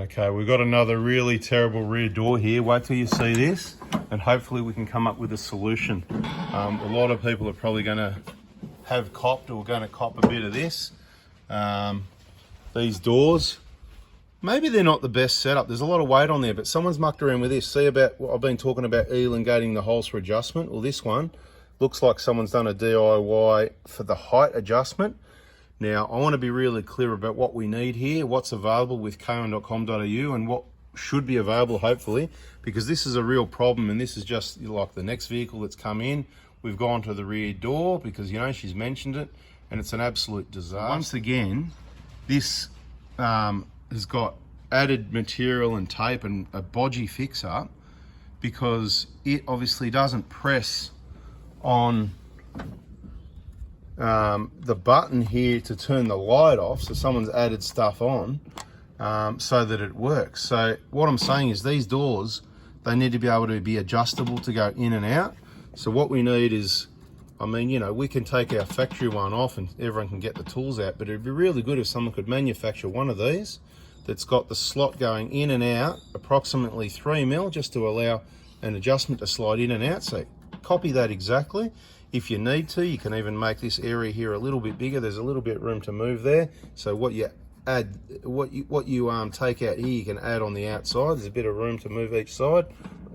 Okay, we've got another really terrible rear door here. Wait till you see this, and hopefully we can come up with a solution. A lot of people are probably going to have copped or going to cop a bit of this. These doors, maybe they're not the best setup. There's a lot of weight on there, but someone's mucked around with this. See about what I've been talking about, elongating the holes for adjustment. Well, this one looks like someone's done a DIY for the height adjustment. Now, I want to be really clear about what we need here, what's available with k1.com.au and what should be available, hopefully, because this is a real problem, and this is just like the next vehicle that's come in. We've gone to the rear door because, you know, she's mentioned it, and it's an absolute disaster. Once again, this has got added material and tape and a bodgy fix-up because it obviously doesn't press on the button here to turn the light off, so someone's added stuff on so that it works. So what I'm saying is these doors, they need to be able to be adjustable to go in and out. So what we need is, I mean, you know, we can take our factory one off and everyone can get the tools out, but it'd be really good if someone could manufacture one of these that's got the slot going in and out approximately 3mm, just to allow an adjustment to slide in and out. So copy that exactly. If you need to, you can even make this area here a little bit bigger. There's a little bit of room to move there. So what you add, what you take out here, you can add on the outside. There's a bit of room to move each side.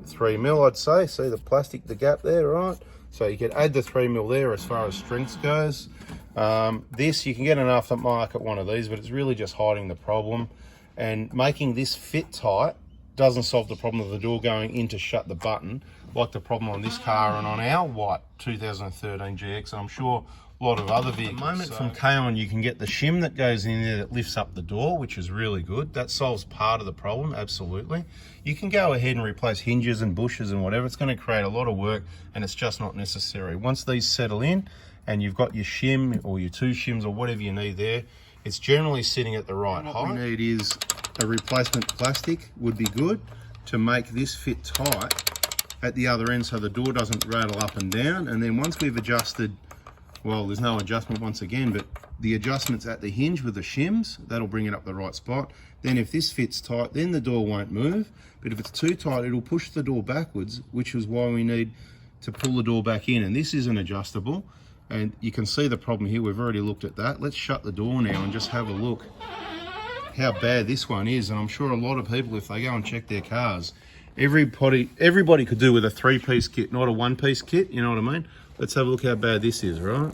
3mm, I'd say. See the plastic, the gap there, right? So you can add the 3mm there as far as strength goes. This, you can get an aftermarket one of these, but it's really just hiding the problem. And making this fit tight doesn't solve the problem of the door going in to shut the button, like the problem on this car and on our white 2013 GX, and I'm sure a lot of other vehicles. At the moment, from K1, you can get the shim that goes in there that lifts up the door, which is really good. That solves part of the problem, absolutely. You can go ahead and replace hinges and bushes and whatever. It's going to create a lot of work, and it's just not necessary. Once these settle in, and you've got your shim or your two shims or whatever you need there, it's generally sitting at the right height. What we need is a replacement plastic would be good to make this fit tight at the other end so the door doesn't rattle up and down. And then once we've adjusted, well, there's no adjustment once again, but the adjustments at the hinge with the shims, that'll bring it up the right spot. Then if this fits tight, then the door won't move. But if it's too tight, it'll push the door backwards, which is why we need to pull the door back in. And this isn't adjustable. And you can see the problem here. We've already looked at that. Let's shut the door now and just have a look how bad this one is. And I'm sure a lot of people, if they go and check their cars, everybody could do with a 3-piece kit, not a 1-piece kit, you know what I mean? Let's have a look how bad this is, right?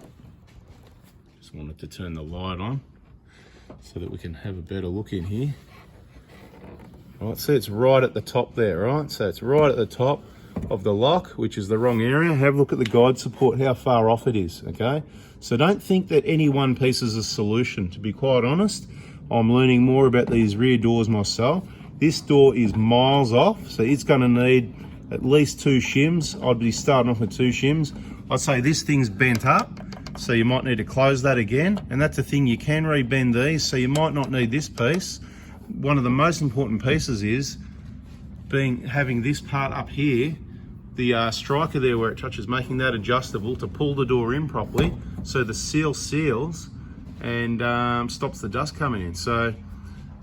Just wanted to turn the light on so that we can have a better look in here. Right, see, it's right at the top there, right? So it's right at the top of the lock, which is the wrong area. Have a look at the guide support, how far off it is, okay? So don't think that any one piece is a solution. To be quite honest, I'm learning more about these rear doors myself. This door is miles off, so it's going to need at least 2 shims. I'd be starting off with 2 shims. I'd say this thing's bent up, so you might need to close that again. And that's the thing, you can rebend these, so you might not need this piece. One of the most important pieces is having this part up here, the striker there where it touches, making that adjustable to pull the door in properly, so the seal seals and stops the dust coming in. So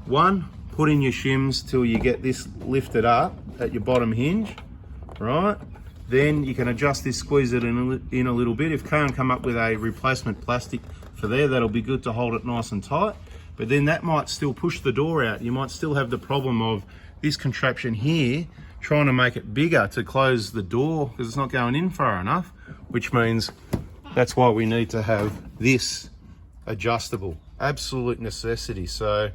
one, put in your shims till you get this lifted up at your bottom hinge, right? Then you can adjust this, squeeze it in a little bit. If K1 come up with a replacement plastic for there, that'll be good to hold it nice and tight. But then that might still push the door out. You might still have the problem of this contraption here trying to make it bigger to close the door because it's not going in far enough, which means that's why we need to have this adjustable. Absolute necessity. So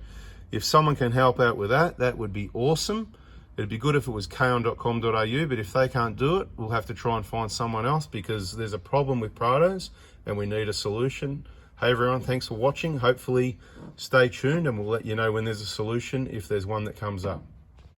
if someone can help out with that, that would be awesome. It'd be good if it was k1.com.au, but if they can't do it, we'll have to try and find someone else because there's a problem with Prados and we need a solution. Hey everyone, thanks for watching. Hopefully stay tuned and we'll let you know when there's a solution if there's one that comes up.